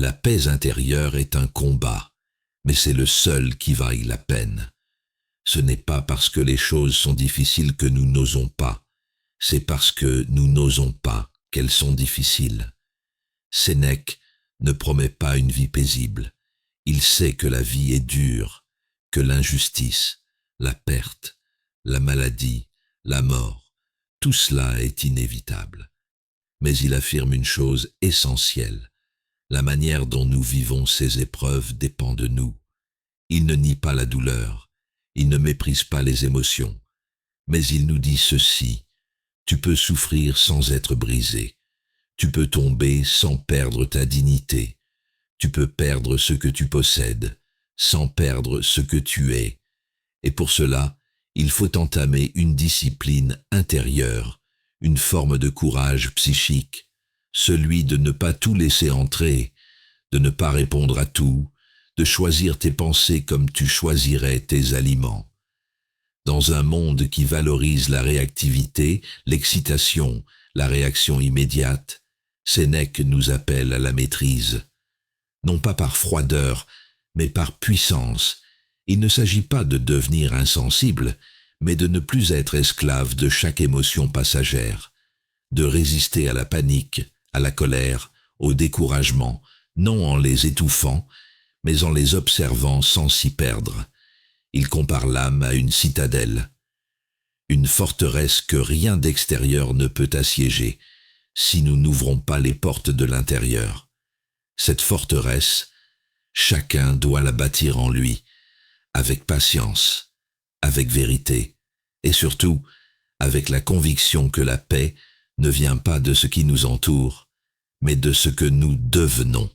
La paix intérieure est un combat, mais c'est le seul qui vaille la peine. Ce n'est pas parce que les choses sont difficiles que nous n'osons pas, c'est parce que nous n'osons pas qu'elles sont difficiles. Sénèque ne promet pas une vie paisible. Il sait que la vie est dure, que l'injustice, la perte, la maladie, la mort, tout cela est inévitable. Mais il affirme une chose essentielle. La manière dont nous vivons ces épreuves dépend de nous. Il ne nie pas la douleur, il ne méprise pas les émotions, mais il nous dit ceci: tu peux souffrir sans être brisé, tu peux tomber sans perdre ta dignité, tu peux perdre ce que tu possèdes, sans perdre ce que tu es. Et pour cela, il faut entamer une discipline intérieure, une forme de courage psychique, celui de ne pas tout laisser entrer, de ne pas répondre à tout, de choisir tes pensées comme tu choisirais tes aliments. Dans un monde qui valorise la réactivité, l'excitation, la réaction immédiate, Sénèque nous appelle à la maîtrise. Non pas par froideur, mais par puissance. Il ne s'agit pas de devenir insensible, mais de ne plus être esclave de chaque émotion passagère, de résister à la panique, à la colère, au découragement, non en les étouffant, mais en les observant sans s'y perdre. Il compare l'âme à une citadelle, une forteresse que rien d'extérieur ne peut assiéger, si nous n'ouvrons pas les portes de l'intérieur. Cette forteresse, chacun doit la bâtir en lui, avec patience, avec vérité, et surtout avec la conviction que la paix ne vient pas de ce qui nous entoure, mais de ce que nous devenons.